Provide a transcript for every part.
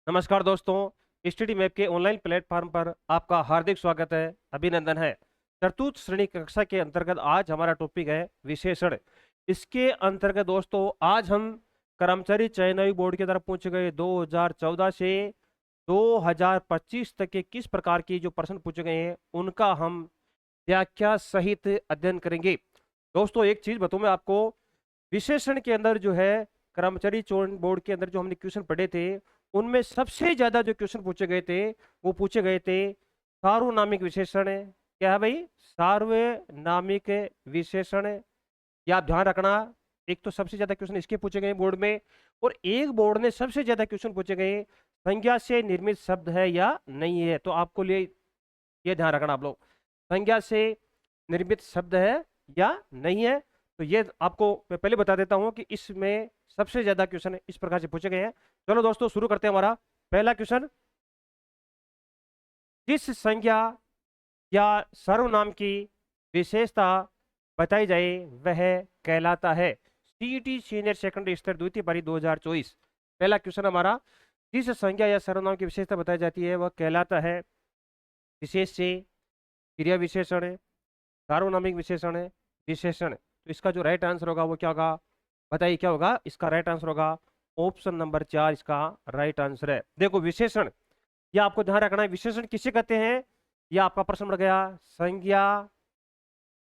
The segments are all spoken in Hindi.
नमस्कार दोस्तों, स्टडी मैप के ऑनलाइन प्लेटफॉर्म पर आपका हार्दिक स्वागत है, अभिनंदन है। चतुर्थ श्रेणी कक्षा के अंतर्गत आज हमारा टॉपिक है विशेषण। इसके अंतर्गत दोस्तों आज हम कर्मचारी चयन आयोग बोर्ड की तरफ पूछे गए 2014 से 2025 तक के किस प्रकार की जो प्रश्न पूछे गए हैं उनका हम व्याख्या सहित अध्ययन करेंगे। दोस्तों एक चीज बताऊं मैं आपको, विशेषण के अंदर जो है कर्मचारी चयन बोर्ड के अंदर जो हमने क्वेश्चन पढ़े थे उनमें सबसे ज्यादा जो क्वेश्चन पूछे गए थे वो पूछे गए थे सार्वनामिक विशेषण। क्या है भाई? सार्वनामिक विशेषण। ये आप ध्यान रखना। एक तो सबसे ज्यादा क्वेश्चन इसके पूछे गए बोर्ड में, और एक बोर्ड ने सबसे ज्यादा क्वेश्चन पूछे गए संज्ञा से निर्मित शब्द है या नहीं है। तो आपको लिए ये ध्यान रखना आप लोग, संज्ञा से निर्मित शब्द है या नहीं है। तो ये आपको मैं पहले बता देता हूं कि इसमें सबसे ज्यादा क्वेश्चन इस प्रकार से पूछे गए हैं। चलो दोस्तों शुरू करते हैं। हमारा पहला क्वेश्चन, जिस संज्ञा या सर्वनाम की विशेषता बताई जाए वह कहलाता है। सीईटी सीनियर सेकेंडरी स्तर द्वितीय पारी 2024। पहला क्वेश्चन हमारा, जिस संज्ञा या सर्वनाम की विशेषता बताई जाती है वह कहलाता है विशेष से, क्रिया विशेषण है, सार्वनामिक विशेषण है, विशेषण। तो इसका जो राइट आंसर होगा वो क्या होगा? बताइए क्या होगा? इसका राइट आंसर होगा ऑप्शन नंबर 4, इसका राइट आंसर है। देखो विशेषण, ये आपको ध्यान रखना है। विशेषण किसे कहते हैं? ये आपका प्रश्न बढ़ गया। संज्ञा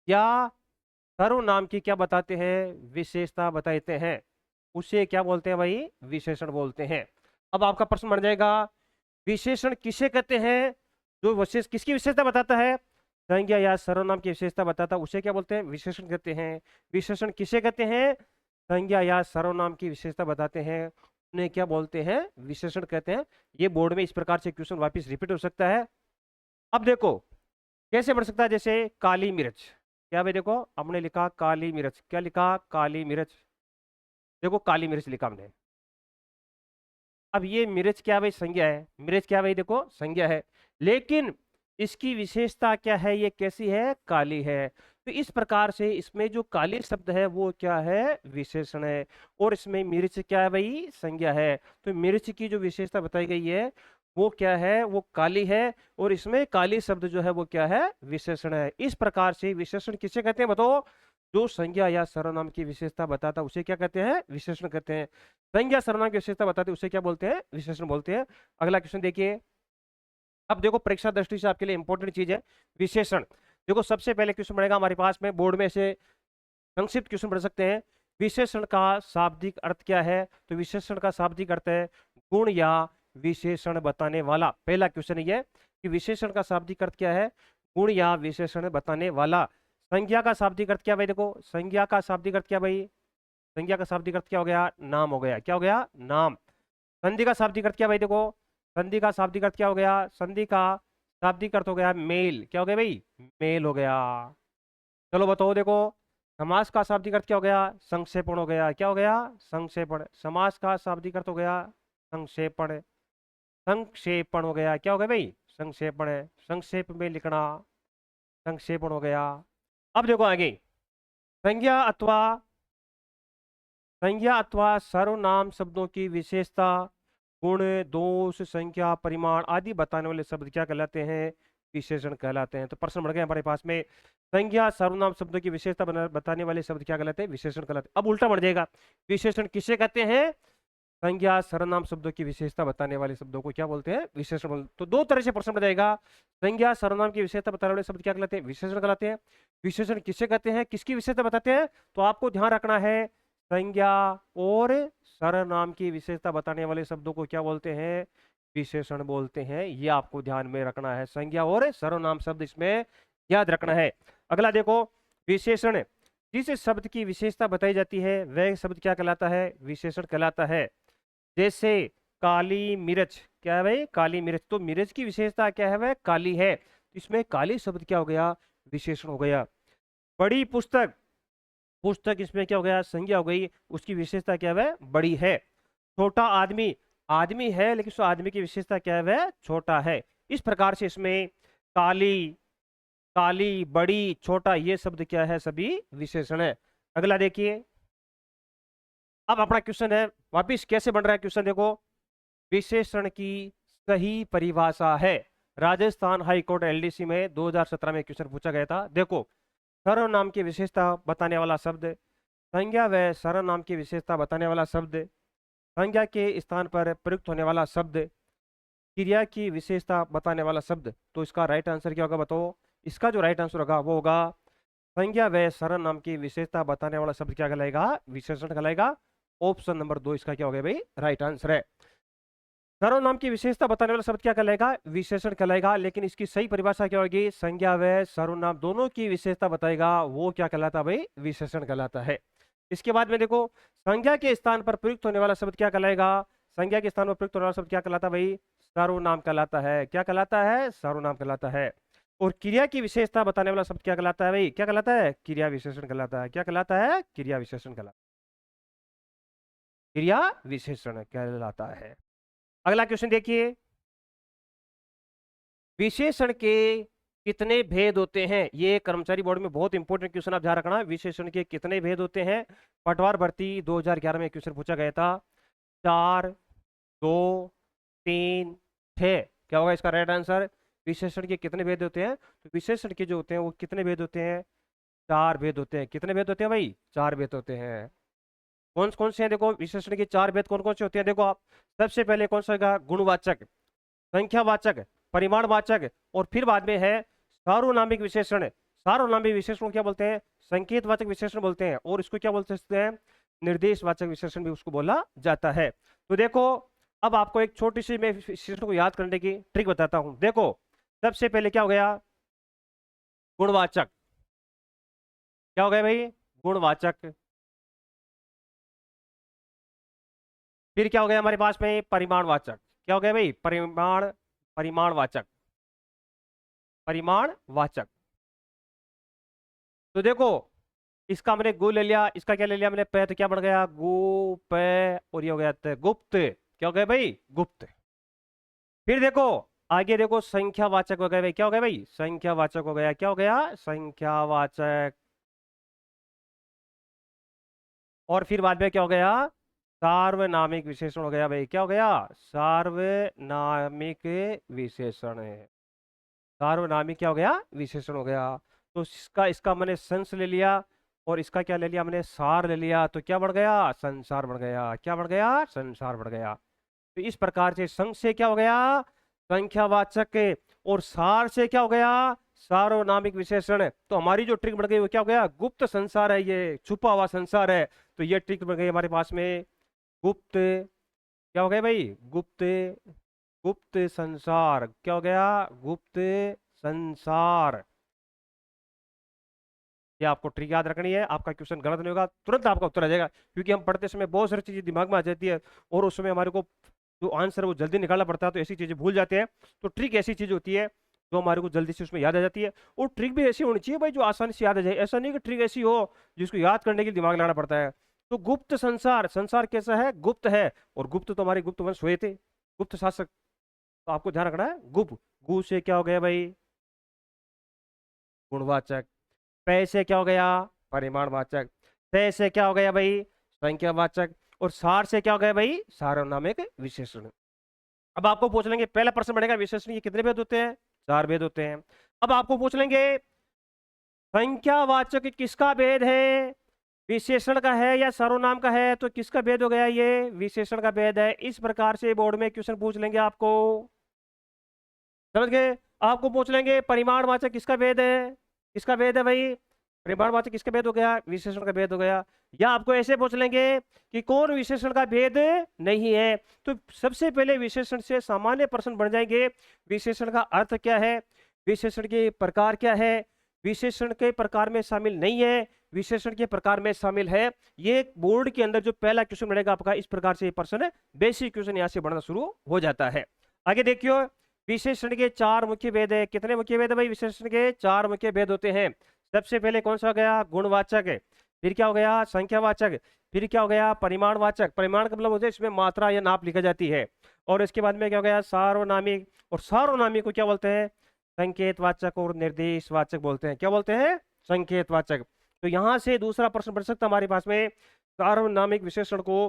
या सर्वनाम की क्या बताते हैं? विशेषता बताते हैं, उसे क्या बोलते हैं भाई? विशेषण बोलते हैं। अब आपका प्रश्न बन जाएगा, विशेषण किसे कहते हैं? जो विशेष किसकी विशेषता बताता है? संज्ञा या सर्वनाम की विशेषता बताता है उसे क्या बोलते हैं? विशेषण कहते हैं। विशेषण किसे कहते हैं? संज्ञा या सर्वनाम की विशेषता बताते हैं उन्हें क्या बोलते हैं? विशेषण कहते हैं। ये बोर्ड में इस प्रकार से क्वेश्चन वापस रिपीट हो सकता है। अब देखो कैसे बढ़ सकता है, जैसे काली मिर्च। क्या भाई? देखो हमने लिखा काली मिर्च। क्या लिखा? काली मिर्च। देखो काली मिर्च लिखा हमने। अब ये मिर्च क्या भाई? संज्ञा है। मिर्च क्या भाई? देखो संज्ञा है, लेकिन इसकी विशेषता क्या है? ये कैसी है? काली है। तो इस प्रकार से इसमें जो काली शब्द है वो क्या है? विशेषण है। और इसमें मिर्च क्या है भाई? संज्ञा है। तो मिर्च की जो विशेषता बताई गई है वो क्या है? वो काली है। और इसमें काली शब्द जो है वो क्या है? विशेषण है। इस प्रकार से विशेषण किसे कहते हैं बताओ? जो संज्ञा या सर्वनाम की विशेषता बताता उसे क्या कहते हैं? विशेषण कहते हैं। संज्ञा सर्वनाम की विशेषता बताते उसे क्या बोलते हैं? विशेषण बोलते हैं। अगला क्वेश्चन देखिए। अब देखो परीक्षा दृष्टि से आपके लिए इंपॉर्टेंट चीज है विशेषण। देखो सबसे पहले क्वेश्चन बनेगा हमारे पास में बोर्ड में, से संक्षिप्त क्वेश्चन पढ़ सकते हैं। विशेषण का शाब्दिक अर्थ क्या है? तो विशेषण का शाब्दिक अर्थ है गुण या विशेषण बताने वाला। पहला क्वेश्चन ये कि विशेषण का शाब्दिक अर्थ क्या है? गुण या विशेषण बताने वाला। संज्ञा का शाब्दिक अर्थ क्या भाई? देखो संज्ञा का शाब्दिक अर्थ क्या भाई? संज्ञा का शाब्दिक अर्थ क्या हो गया? नाम हो गया। क्या हो गया? नाम। संधि का शाब्दिक अर्थ क्या भाई? देखो संधि का शाब्दिक अर्थ क्या हो गया? संधि का शाब्दिक अर्थ हो गया मेल। क्या हो गया भाई? मेल हो गया। चलो बताओ। देखो समास का शाब्दिक अर्थ क्या हो गया? संक्षेपण हो गया। क्या हो गया? संक्षेपण। समास का शाब्दिक अर्थ हो गया संक्षेपण। संक्षेपण हो गया। क्या हो गया भाई? संक्षेपण है। संक्षेप में लिखना, संक्षेपण हो गया। अब देखो आगे, संज्ञा अथवा संज्ञा अथवा सर्वनाम शब्दों की विशेषता, गुण, दोष, संख्या, परिमाण आदि बताने वाले शब्द क्या कहलाते हैं? विशेषण कहलाते हैं। तो प्रश्न बढ़ गए हमारे पास में, संज्ञा सर्वनाम शब्दों की विशेषता बताने वाले शब्द क्या कहलाते हैं? विशेषण कहलाते हैं। अब उल्टा बढ़ जाएगा, विशेषण किसे कहते हैं? संज्ञा सर्वनाम शब्दों की विशेषता बताने वाले शब्दों को क्या बोलते हैं? विशेषण बोलते हैं। तो दो तरह से प्रश्न बढ़ जाएगा। संज्ञा सर्वनाम की विशेषता बताने वाले शब्द क्या कहलाते हैं? विशेषण कहलाते हैं। विशेषण किसे कहते हैं? किसकी विशेषता बताते हैं? तो आपको ध्यान रखना है, संज्ञा और सर्वनाम की विशेषता बताने वाले शब्दों को क्या बोलते हैं? विशेषण बोलते हैं। ये आपको ध्यान में रखना है, संज्ञा और सर्वनाम शब्द इसमें याद रखना है। अगला देखो, विशेषण जिस शब्द की विशेषता बताई जाती है वह शब्द क्या कहलाता है? विशेषण कहलाता है। जैसे काली मिर्च। क्या है भाई? काली मिर्च। तो मिर्च की विशेषता क्या है? वह काली है। इसमें काली शब्द क्या हो गया? विशेषण हो गया। बड़ी पुस्तक, पुस्तक इसमें क्या हो गया? संज्ञा हो गई। उसकी विशेषता क्या है? वह बड़ी है। छोटा आदमी, आदमी है लेकिन उस आदमी की विशेषता क्या है? वह छोटा है। इस प्रकार से इसमें काली, काली, बड़ी, छोटा, ये शब्द क्या है? सभी विशेषण है। अगला देखिए। अब अपना क्वेश्चन है वापिस कैसे बन रहा है क्वेश्चन। देखो विशेषण की सही परिभाषा है? राजस्थान हाई कोर्ट एलडीसी में 2017 में क्वेश्चन पूछा गया था। देखो, सर्वनाम की विशेषता बताने वाला शब्द, संज्ञा व सर्वनाम की विशेषता बताने वाला शब्द, संज्ञा के स्थान पर प्रयुक्त होने वाला शब्द, क्रिया की विशेषता बताने वाला शब्द। तो इसका राइट आंसर क्या होगा बताओ? इसका जो राइट आंसर होगा वो होगा संज्ञा व सर्वनाम की विशेषता बताने वाला शब्द क्या कहलाएगा? विशेषण कहलाएगा। ऑप्शन नंबर 2 इसका क्या हो गया भाई? राइट आंसर है। सर्वनाम की विशेषता बताने वाला शब्द क्या कहलाएगा? विशेषण कहलाएगा। लेकिन इसकी सही परिभाषा क्या होगी? संज्ञा व सर्वनाम दोनों की विशेषता बताएगा, वो क्या कहलाता है भाई? विशेषण कहलाता है। इसके बाद में देखो, संज्ञा के स्थान पर प्रयुक्त होने वाला शब्द क्या कहलाएगा? संज्ञा के स्थान पर प्रयुक्त होने वाला शब्द क्या कहलाता है भाई? सर्वनाम कहलाता है। क्या कहलाता है? सर्वनाम कहलाता है। और क्रिया की विशेषता बताने वाला शब्द क्या कहलाता है भाई? क्या कहलाता है? क्रिया विशेषण कहलाता है। क्या कहलाता है? क्रिया विशेषण कहलाता है। क्रिया विशेषण कहलाता है। अगला क्वेश्चन देखिए, विशेषण के कितने भेद होते हैं? ये कर्मचारी बोर्ड में बहुत इंपॉर्टेंट क्वेश्चन, आप ध्यान रखना। विशेषण के कितने भेद होते हैं? पटवार भर्ती 2011 में क्वेश्चन पूछा गया था। 4, 2, 3, 6। क्या होगा इसका राइट आंसर? विशेषण के कितने भेद होते हैं? तो विशेषण के जो होते हैं वो कितने भेद होते हैं? 4 भेद होते हैं। कितने भेद होते हैं भाई? 4 भेद होते हैं। कौन कौन से हैं? देखो, विशेषण के 4 भेद कौन कौन से होते हैं? देखो आप, सबसे पहले कौन सा होगा? गुणवाचक, संख्यावाचक, परिमाणवाचक, और फिर बाद में है सार्वनामिक विशेषण। सार्वनामिक विशेषण को क्या बोलते हैं? संकेतवाचक विशेषण बोलते हैं। और इसको क्या बोल सकते हैं? निर्देशवाचक विशेषण भी उसको बोला जाता है। तो देखो, अब आपको एक छोटी सी मैं विशेषण को याद करने की ट्रिक बताता हूं। देखो, सबसे पहले क्या हो गया? गुणवाचक। क्या हो गया भाई? गुणवाचक। फिर क्या हो गया हमारे पास में? परिमाणवाचक। क्या हो गया भाई? परिमाणवाचक। परिमाणवाचक। तो देखो, इसका हमने गु ले लिया, इसका क्या ले लिया हमने? पे। तो क्या बन गया? गु पे। और ये हो गया गुप्त। क्या हो गया भाई? गुप्त। फिर देखो, आगे देखो, संख्यावाचक हो गया भाई। क्या हो गया भाई? संख्यावाचक हो गया। क्या हो गया? संख्यावाचक। और फिर बाद में क्या हो गया? सार्वनामिक विशेषण हो गया भाई। क्या हो गया? सार्वनामिक विशेषण है। सार्वनामिक क्या हो गया? विशेषण हो गया। तो इसका इसका मैंने संस ले लिया, और इसका क्या ले लिया मैंने? सार ले लिया। तो क्या बढ़ गया? संसार बढ़ गया। क्या बढ़ गया? संसार बढ़ गया। तो इस प्रकार से संघ से क्या हो गया? संख्यावाचक। और सार से क्या हो गया? सार्वनामिक विशेषण। तो हमारी जो ट्रिक बढ़ गई वो क्या हो गया? गुप्त संसार है, ये छुपा हुआ संसार है। तो ये ट्रिक बढ़ गई हमारे पास में गुप्त। क्या हो गया भाई? गुप्त। गुप्त संसार। क्या हो गया? गुप्त संसार। ये आपको ट्रिक याद रखनी है। आपका क्वेश्चन गलत नहीं होगा, तुरंत आपका उत्तर आ जाएगा, क्योंकि हम पढ़ते समय बहुत सारी चीजें दिमाग में आ जाती है और उस समय हमारे को जो आंसर है वो जल्दी निकालना पड़ता है, तो ऐसी चीजें भूल जाते हैं। तो ट्रिक ऐसी चीज होती है जो हमारे को जल्दी से उसमें याद आ जाती है। और ट्रिक भी ऐसी होनी चाहिए भाई जो आसानी से याद आ जाए। ऐसा नहीं कि ट्रिक ऐसी हो जिसको याद करने के लिए दिमाग लगाना पड़ता है। तो गुप्त संसार, संसार कैसा है? गुप्त है। और गुप्त तो हमारे गुप्त वंश हुए थे, गुप्त शासक। तो आपको ध्यान रखना है। गुप्त। गु से क्या हो गया भाई? गुणवाचक। पै से क्या हो गया? परिमाणवाचक। तय से क्या हो गया भाई? संख्यावाचक। और सार से क्या हो गया भाई? सार्वनामिक विशेषण। अब आपको पूछ लेंगे, पहला प्रश्न बढ़ेगा, विशेषण के कितने भेद होते हैं? 4 भेद होते हैं। अब आपको पूछ लेंगे, संख्यावाचक किसका भेद है? विशेषण का है या सर्वनाम का है? तो किसका भेद हो गया? ये विशेषण का भेद है। इस प्रकार से बोर्ड में क्वेश्चन पूछ लेंगे आपको। समझ गए? आपको पूछ लेंगे परिमाणवाचक किसका भेद है? किसका भेद है भाई? परिमाणवाचक किसका भेद हो गया? विशेषण का भेद हो गया। या आपको ऐसे पूछ लेंगे कि कौन विशेषण का भेद नहीं है? तो सबसे पहले विशेषण से सामान्य प्रश्न बन जाएंगे। विशेषण का अर्थ क्या है? विशेषण के प्रकार क्या है? विशेषण के प्रकार में शामिल नहीं है, विशेषण के प्रकार में शामिल है। ये बोर्ड के अंदर जो पहला क्वेश्चन बनेगा आपका, इस प्रकार से प्रश्न बेसिक क्वेश्चन यहाँ से बढ़ना शुरू हो जाता है। आगे देखियो, विशेषण के 4 मुख्य भेद है। कितने मुख्य भेद है भाई? विशेषण के 4 मुख्य भेद होते हैं। सबसे पहले कौन सा हो गया? गुणवाचक। फिर क्या हो गया? संख्यावाचक। फिर क्या हो गया? परिमाणवाचक। परिमाण का मतलब होता है इसमें मात्रा या नाप लिखा जाती है। और इसके बाद में क्या हो गया? सार्वनामिक। और सार्वनामिक को क्या बोलते हैं? संकेतवाचक और निर्देशवाचक बोलते हैं। क्या बोलते हैं? संकेतवाचक। तो यहां से दूसरा प्रश्न बन सकता है हमारे पास में, सार्वनामिक विशेषण को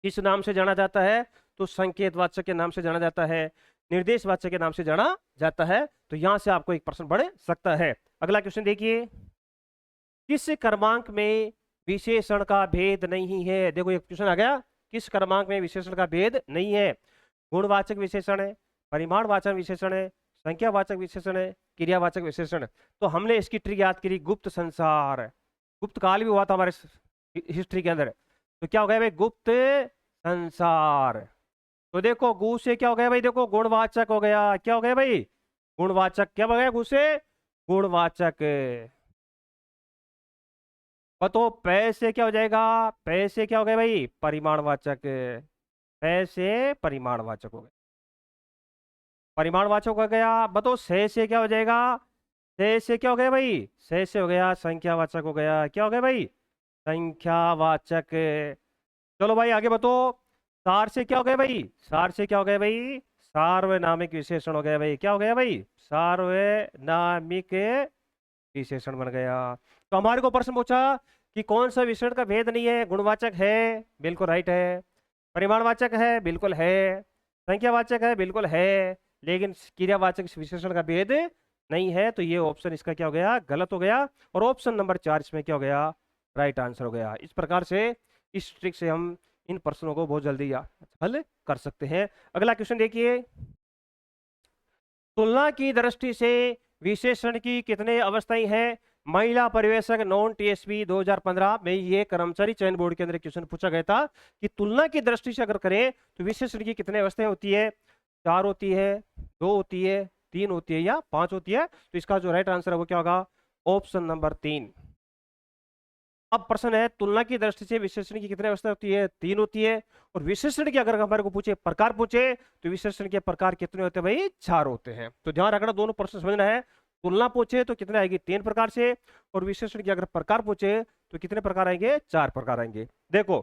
किस नाम से जाना जाता है? तो संकेतवाचक के नाम से जाना जाता है, निर्देशवाचक के नाम से जाना जाता है। तो यहां से आपको एक प्रश्न बढ़ सकता है। अगला क्वेश्चन देखिए, किस क्रमांक में विशेषण का भेद नहीं है? देखो एक क्वेश्चन आ गया, किस क्रमांक में विशेषण का भेद नहीं है? गुणवाचक विशेषण है, परिमाणवाचक विशेषण है, संख्यावाचक विशेषण है, क्रियावाचक विशेषण। तो हमने इसकी ट्रिक याद करी, गुप्त संसार, गुप्त काल भी हुआ था हमारे हिस्ट्री के अंदर। तो क्या हो गया भाई? गुप्त संसार। तो देखो गु से क्या हो गया भाई? देखो गुणवाचक हो गया। क्या हो गया भाई? गुणवाचक। क्या हो गया गु से? गुणवाचक। और तो पै से क्या हो जाएगा? पै से क्या हो गया भाई? परिमाणवाचक। पै से परिमाणवाचक हो गया, परिमाणवाचक हो गया। बताओ से क्या हो जाएगा? से क्या हो गया भाई? से हो गया संख्यावाचक हो गया। क्या हो गया भाई? संख्यावाचक। चलो भाई आगे बताओ, सार से क्या हो गया भाई? सार से क्या हो गया भाई? सार्वनामिक विशेषण हो गया भाई। क्या हो गया भाई? सार्वनामिक विशेषण बन गया। तो हमारे को प्रश्न पूछा कि कौन सा विशेषण का भेद नहीं है? गुणवाचक है, बिल्कुल राइट है। परिमाणवाचक है, बिल्कुल है। संख्यावाचक है, बिल्कुल है। लेकिन क्रियावाचक इस विशेषण का भेद नहीं है। तो ये ऑप्शन इसका क्या हो गया? गलत हो गया। और ऑप्शन नंबर 4 इसमें क्या हो गया? राइट आंसर हो गया। इस प्रकार से इस ट्रिक से हम इन प्रश्नों को बहुत जल्दी हल कर सकते हैं। अगला क्वेश्चन देखिए, तुलना की दृष्टि से विशेषण की कितने अवस्थाएं हैं? महिला परिवेशक नॉन टीएसपी 2015 में ये कर्मचारी चयन बोर्ड के अंदर क्वेश्चन पूछा गया था कि तुलना की दृष्टि से अगर करें तो विशेषण की कितने अवस्थाएं होती है? 4 होती है, 2 होती है, 3 होती है या 5 होती है? तो इसका जो राइट आंसर है वो क्या होगा? Option number 3। अब प्रश्न है, तुलना की दृष्टि से विशेषण की कितने अवस्था होती है? 3 होती है। और विशेषण की अगर हमारे को पूछे, प्रकार पूछे, तो विशेषण के प्रकार कितने होते हैं भाई? 4 होते हैं। तो ध्यान रखना, दोनों प्रश्न समझना है। तुलना पूछे तो कितने आएगी? 3 प्रकार से। और विशेषण की अगर प्रकार पूछे तो कितने प्रकार आएंगे? 4 प्रकार आएंगे। देखो,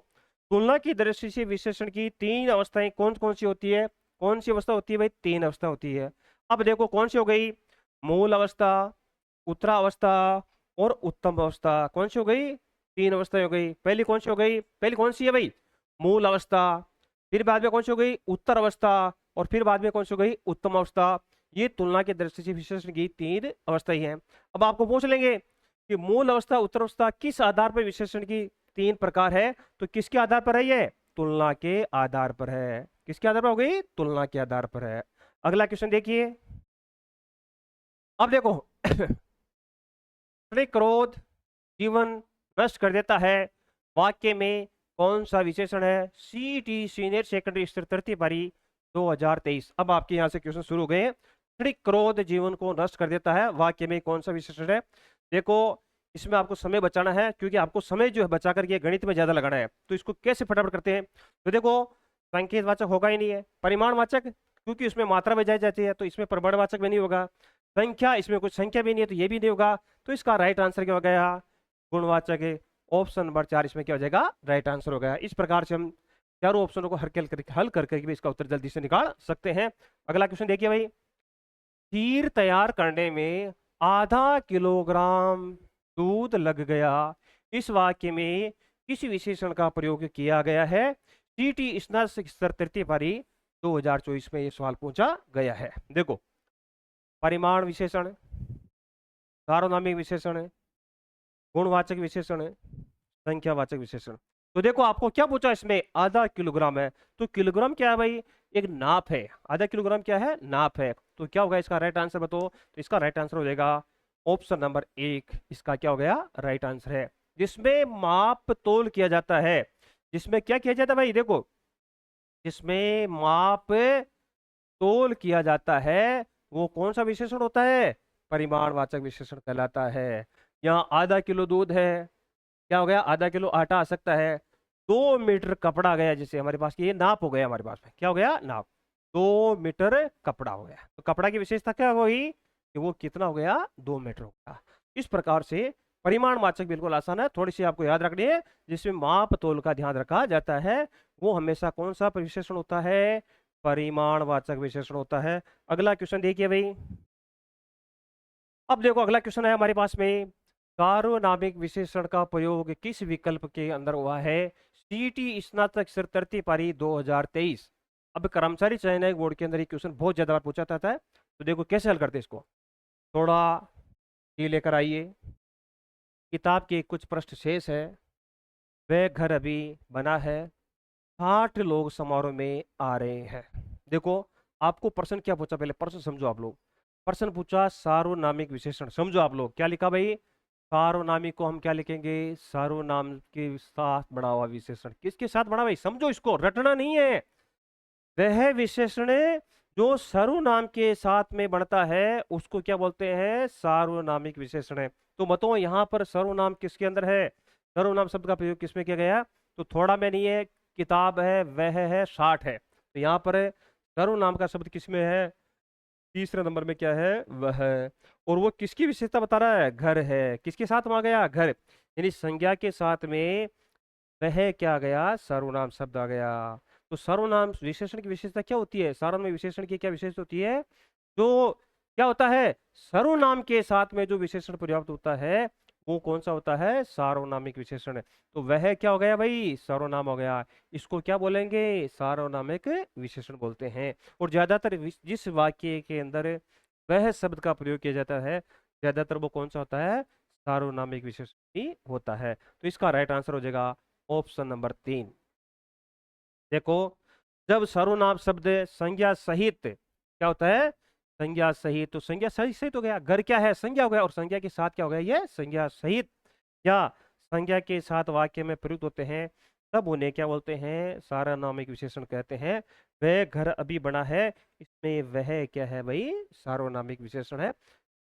तुलना की दृष्टि से विशेषण की 3 अवस्थाएं कौन कौन सी होती है? कौन सी अवस्था होती है भाई? 3 अवस्था होती है। अब देखो कौन सी हो गई? मूल अवस्था, उत्तरावस्था और उत्तम अवस्था। कौन सी हो गई? 3 अवस्थाएं हो गई। पहली कौन सी हो गई? पहली कौन सी है भाई? मूल अवस्था। फिर बाद में कौन सी हो गई? उत्तर अवस्था। और फिर बाद में कौन सी हो गई? उत्तम अवस्था। ये तुलना की दृष्टि से विशेषण की 3 अवस्थाएं हैं। अब आपको पूछ लेंगे कि मूल अवस्था, उत्तर अवस्था किस आधार पर विशेषण की 3 प्रकार है? तो किसके आधार पर है ये? तुलना के आधार पर है। किसके आधार पर हो गई? तुलना के आधार पर है। अगला क्वेश्चन देखिए, अब देखो क्रोध जीवन नष्ट कर देता है, वाक्य में कौन सा विशेषण है? सीटी सीनियर सेकेंडरी स्तर तृतीय पारी 2023। अब आपके यहां से क्वेश्चन शुरू हो गए। क्रोध जीवन को नष्ट कर देता है, वाक्य में कौन सा विशेषण है? देखो इसमें आपको समय बचाना है, क्योंकि आपको समय जो है बचा करके गणित में ज्यादा लगाना है। तो इसको कैसे फटाफट करते हैं? तो देखो, संकेतवाचक होगा ही नहीं है। परिमाणवाचक, क्योंकि इसमें मात्रा बजाई जाती है, तो इसमें परिमाणवाचक भी नहीं होगा। संख्या, इसमें कुछ संख्या भी नहीं है, तो ये भी नहीं होगा। तो इसका राइट आंसर क्या हो गया? गुणवाचक है। ऑप्शन नंबर 4 इसमें क्या हो जाएगा? राइट आंसर हो गया। इस प्रकार से हम चारों ऑप्शनों को हल करके भी इसका उत्तर जल्दी से निकाल सकते हैं। अगला क्वेश्चन देखिए भाई, खीर तैयार करने में आधा किलोग्राम दूध लग गया, इस वाक्य में किस विशेषण का प्रयोग किया गया है? सीटी स्तर तृतीय पारी 2024 में ये सवाल पूछा गया है। देखो, परिमाण विशेषण, सार्वनामिक विशेषण है, गुणवाचक विशेषण है, संख्यावाचक विशेषण। तो देखो आपको क्या पूछा इसमें? आधा किलोग्राम है। तो किलोग्राम क्या है भाई? एक नाप है। आधा किलोग्राम क्या है? नाप है। तो क्या होगा इसका राइट आंसर बताओ? तो इसका राइट आंसर हो जाएगा ऑप्शन नंबर 1। इसका क्या हो गया? राइट आंसर है। जिसमें माप तोल किया जाता है, जिसमें क्या किया जाता है भाई? देखो, जिसमें माप तोल किया जाता है वो कौन सा विशेषण होता है? परिमाणवाचक विशेषण कहलाता है। यहाँ आधा किलो दूध है, क्या हो गया? आधा किलो आटा आ सकता है। 2 मीटर कपड़ा गया, जैसे हमारे पास ये नाप हो गया, हमारे पास में क्या हो गया? नाप। 2 मीटर कपड़ा हो गया। तो कपड़ा की विशेषता क्या होगी कि वो कितना हो गया? 2 मीटर हो गया। इस प्रकार से परिमाणवाचक बिल्कुल आसान है, थोड़ी सी आपको याद रखनी है। जिसमें माप तोल का ध्यान रखा जाता है वो हमेशा कौन सा विशेषण होता है? परिमाणवाचक विशेषण होता है। अगला क्वेश्चन देखिए भाई, अब देखो अगला क्वेश्चन है हमारे पास में, सार्वनामिक विशेषण का प्रयोग किस विकल्प के अंदर हुआ है? सीटी स्नातक स्तर तृतीय पारी 2023। अब कर्मचारी चयन आयोग बोर्ड के अंदर ये क्वेश्चन बहुत ज्यादा बार पूछा जाता है, तो देखो कैसे हल करते हैं इसको। थोड़ा ये लेकर आइए, किताब के कुछ पृष्ठ शेष है, वह घर अभी बना है, 60 लोग समारोह में आ रहे हैं। देखो आपको प्रश्न क्या पूछा, पहले प्रश्न समझो आप लोग। प्रश्न पूछा सार्वनामिक विशेषण, समझो आप लोग क्या लिखा भाई। सार्वनामिक को हम क्या लिखेंगे, सर्वनाम के साथ बना हुआ विशेषण। किसके साथ बना भाई, समझो, इसको रटना नहीं है। वह विशेषण जो सर्वनाम के साथ में बनता है उसको क्या बोलते हैं, सार्वनामिक विशेषण है। तो बताओ यहाँ पर सर्वनाम किसके अंदर है, सर्वनाम शब्द का प्रयोग किसमें किया गया, तो थोड़ा में नहीं है, किताब है, वह है, 60 है, तो यहाँ पर सर्वनाम का शब्द किसमें है, तीसरे नंबर में क्या है, वह है। और वो किसकी विशेषता बता रहा है, घर है। किसके साथ में आ गया, घर, यानी संज्ञा के साथ में वह क्या आ गया, सर्वनाम शब्द आ गया। तो सर्वनाम विशेषण की विशेषता क्या होती है, सर्वनाम विशेषण की क्या विशेषता होती है, जो क्या होता है, सर्वनाम के साथ में जो विशेषण पर्याप्त होता है वो कौन सा होता है, सार्वनामिक विशेषण। तो वह क्या हो गया भाई, सर्वनाम हो गया। इसको क्या बोलेंगे, सार्वनामिक विशेषण बोलते हैं। और ज्यादातर जिस वाक्य के अंदर वह शब्द का प्रयोग किया जाता है ज्यादातर वो कौन सा होता है, सार्वनामिक विशेषण ही होता है। तो इसका राइट आंसर हो जाएगा ऑप्शन नंबर 3। देखो जब सर्वनाम शब्द संज्ञा सहित क्या होता है, संज्ञा सहित, तो संज्ञा सहित सहित हो गया, घर क्या है, संज्ञा हो गया, और संज्ञा के साथ क्या हो गया, ये संज्ञा सहित, या संज्ञा के साथ वाक्य में प्रयुक्त होते हैं तब उन्हें क्या बोलते हैं, सार्वनामिक विशेषण कहते हैं। वह घर अभी बना है, इसमें वह क्या है भाई, सार्वनामिक विशेषण है।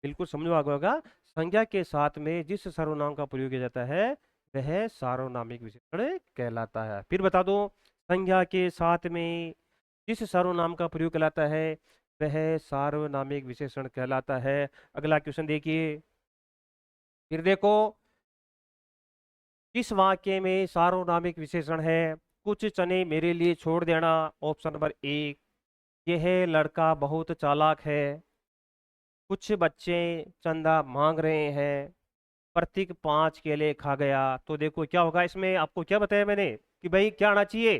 बिल्कुल समझो आगे होगा, संज्ञा के साथ में जिस सर्वनाम का प्रयोग किया जाता है वह सार्वनामिक विशेषण कहलाता है। फिर बता दो, संज्ञा के साथ में जिस सर्वनाम का प्रयोग कहलाता है वह सार्वनामिक विशेषण कहलाता है। अगला क्वेश्चन देखिए, फिर देखो किस वाक्य में सार्वनामिक विशेषण है, कुछ चने मेरे लिए छोड़ देना, ऑप्शन नंबर 1। यह लड़का बहुत चालाक है, कुछ बच्चे चंदा मांग रहे हैं, प्रतीक 5 केले खा गया। तो देखो क्या होगा, इसमें आपको क्या बताया मैंने कि भाई क्या आना चाहिए,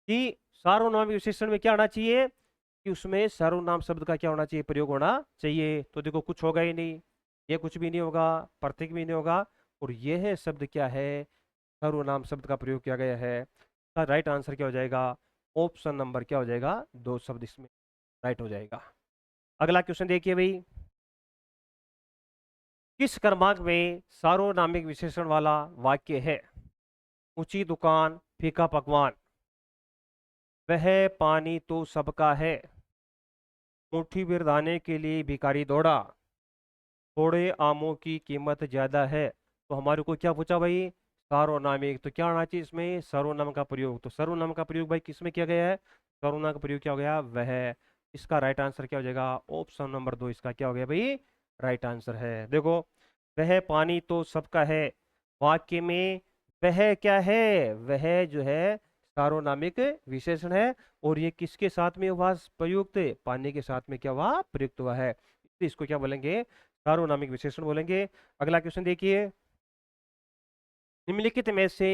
कि सार्वनामिक विशेषण में क्या आना चाहिए, कि उसमें सर्वनाम शब्द का क्या होना चाहिए, प्रयोग होना चाहिए। तो देखो कुछ होगा ही नहीं, ये कुछ भी नहीं होगा, प्रतीक भी नहीं होगा, और यह शब्द क्या है, सर्वनाम शब्द का प्रयोग किया गया है। तो राइट आंसर क्या हो जाएगा, ऑप्शन नंबर क्या हो जाएगा, 2 शब्द इसमें राइट हो जाएगा। अगला क्वेश्चन देखिए भाई, किस क्रमांक में सार्वनामिक विशेषण वाला वाक्य है, ऊंची दुकान, फीका पकवान, वह पानी तो सबका है, मुट्ठी भर दाने के लिए भिखारी दौड़ा, थोड़े आमों की कीमत ज्यादा है। तो हमारे को क्या पूछा भाई, सर्वनामिक, तो क्या आना चाहिए इसमें, सर्वनाम का प्रयोग। तो सर्वनाम का प्रयोग भाई किसमें किया गया है, सर्वनाम का प्रयोग क्या हो गया, वह। इसका राइट आंसर क्या हो जाएगा, ऑप्शन नंबर 2 इसका क्या हो गया भाई, राइट आंसर है। देखो वह पानी तो सबका है, वाक्य में वह क्या है, वह जो है सार्वनामिक विशेषण है, और ये किसके साथ में हुआ प्रयुक्त, पानी के साथ में क्या हुआ, प्रयुक्त हुआ है, तो इसको क्या बोलेंगे, सार्वनामिक विशेषण बोलेंगे। अगला क्वेश्चन देखिए, निम्नलिखित में से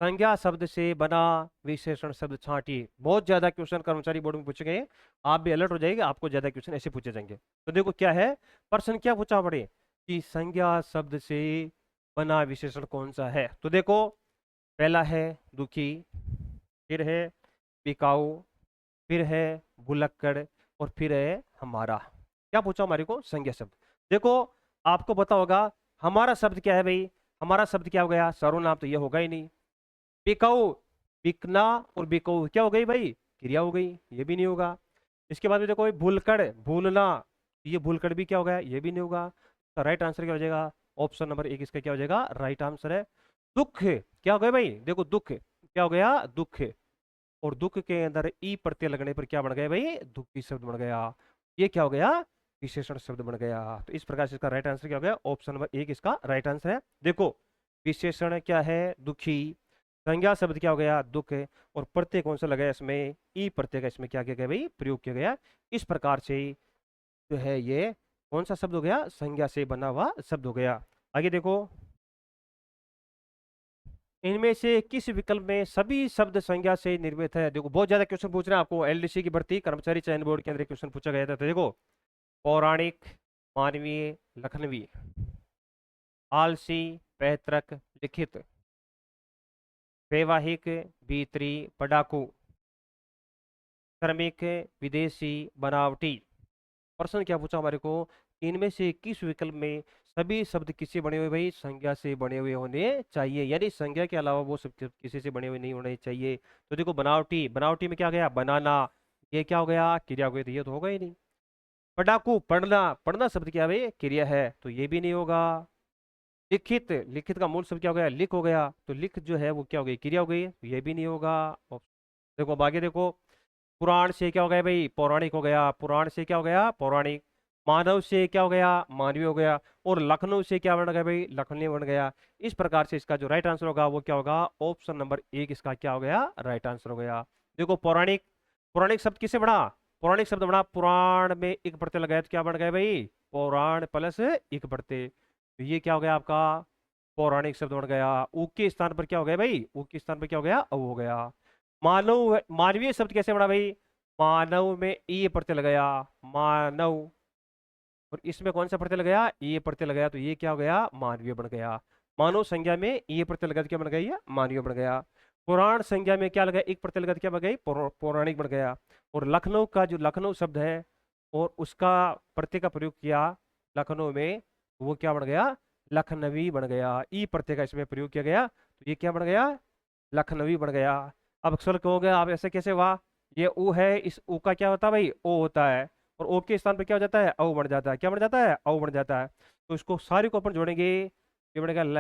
संज्ञा शब्द से बना विशेषण शब्द छांटिए। बहुत ज्यादा क्वेश्चन कर्मचारी बोर्ड में पूछे गए, आप भी अलर्ट हो जाएंगे, आपको ज्यादा क्वेश्चन ऐसे पूछे जाएंगे। तो देखो क्या है, प्रश्न क्या पूछा पड़े, कि संज्ञा शब्द से बना विशेषण कौन सा है। तो देखो पहला है दुखी, फिर है बिकाऊ, फिर है भुलक्कड़, और फिर है हमारा। क्या पूछा हमारे को, संज्ञा शब्द। देखो आपको पता होगा हमारा शब्द क्या है भाई, हमारा शब्द क्या हो गया, सर्वनाम, तो ये होगा ही नहीं। बिकाऊ, बिकना, और बिकाऊ क्या हो गई भाई, क्रिया हो गई, ये भी नहीं होगा। इसके बाद में देखो भूलकड़, भूलना, ये भूलकड़ भी क्या होगा, ये भी नहीं होगा। तो राइट आंसर क्या हो जाएगा, ऑप्शन नंबर 1 इसका क्या हो जाएगा, राइट आंसर है। दुख क्या हो गया भाई, देखो दुख क्या हो गया, दुख, और दुख के अंदर ई प्रत्यय लगने पर क्या बन गया भाई, दुखी शब्द बन गया, ये क्या हो गया, विशेषण शब्द बन गया। तो इस प्रकार से इसका राइट आंसर क्या हो गया, ऑप्शन नंबर 1 इसका राइट आंसर है। देखो विशेषण क्या है, दुखी, संज्ञा शब्द क्या हो गया, दुख, और प्रत्यय कौन सा लगा इसमें, ई प्रत्यय का इसमें क्या किया गया भाई, प्रयोग किया गया। इस प्रकार से जो है ये कौन सा शब्द हो गया, संज्ञा से बना हुआ शब्द हो गया। आगे देखो, इनमें से किस विकल्प में सभी शब्द संज्ञा से निर्मित है? देखो बहुत ज्यादा क्वेश्चन पूछ रहे हैं आपको। एलडीसी की भर्ती कर्मचारी चयन बोर्ड के अंदर क्वेश्चन पूछा गया था। तो देखो, पौराणिक, मानवीय, लखनवी, आलसी, पैतृक, लिखित, वैवाहिक, भीतरी, पढ़ाकू, श्रमिक, विदेशी, बनावटी। प्रश्न क्या पूछा हमारे को? इनमें से किस विकल्प में सभी शब्द किससे बने हुए? भाई संज्ञा से बने हुए होने चाहिए, यानी संज्ञा के अलावा वो सब किसी से बने हुए नहीं होने चाहिए। तो देखो, बनावटी, बनावटी में क्या गया? बनाना। ये क्या हो गया? क्रिया हो गई, तो ये तो होगा ही नहीं। पढ़ाकू, पढ़ना, पढ़ना शब्द क्या है भाई? क्रिया है, तो ये भी नहीं होगा। लिखित, लिखित का मूल शब्द क्या हो गया? लिख हो गया, तो लिख जो है वो क्या हो गई? क्रिया हो गई, तो ये भी नहीं होगा। और देखो अब आगे देखो, पुराण से क्या हो गया भाई? पौराणिक हो गया। पुराण से क्या हो गया? पौराणिक। मानव से क्या हो गया? मानवीय हो गया। और लखनऊ से क्या बन गया भाई? लखनवी बन गया। इस प्रकार से इसका जो राइट आंसर होगा वो क्या होगा? ऑप्शन नंबर एक इसका क्या हो गया? राइट आंसर हो गया। देखो, पौराणिक, पौराणिक शब्द किससे बना? पौराणिक शब्द बना पुराण में एक प्रत्यय लगाया, तो क्या बन गया भाई? पौराण प्लस एक प्रत्यय, तो ये क्या हो गया आपका? पौराणिक शब्द बन गया। ऊ के स्थान पर क्या हो गया भाई? ऊ के स्थान पर क्या हो गया? औ हो गया। मानव, मानवीय शब्द कैसे बना भाई? मानव में ई प्रत्यय लगाया, मानव, और इसमें कौन सा प्रत्यय लगाया? ये प्रत्यय लगाया, तो ये क्या हो गया? मानवीय बन गया। मानव संज्ञा में ये प्रत्यय लगा, तो क्या बन गया? ये मानवीय बन गया। पुराण संज्ञा में क्या लगा? एक प्रत्यय लगा, तो क्या बन गई? पौराणिक बन गया। और लखनऊ का जो लखनऊ शब्द है और उसका प्रत्यय का प्रयोग किया लखनऊ में, वो क्या बन गया? लखनवी बन गया। ई प्रत्यय का इसमें प्रयोग किया गया, तो ये क्या बन गया? लखनवी बन गया। अब अक्सर कहोगे आप ऐसे कैसे हुआ? ये ऊ है, इस ऊ का क्या होता है भाई? ओ होता है, और ओ के स्थान पे क्या हो जाता है? औ बन जाता है। क्या बन जाता है? औ बन जाता है। तो इसको सारे को अपन जोड़ेंगे, ये बनेगा ले,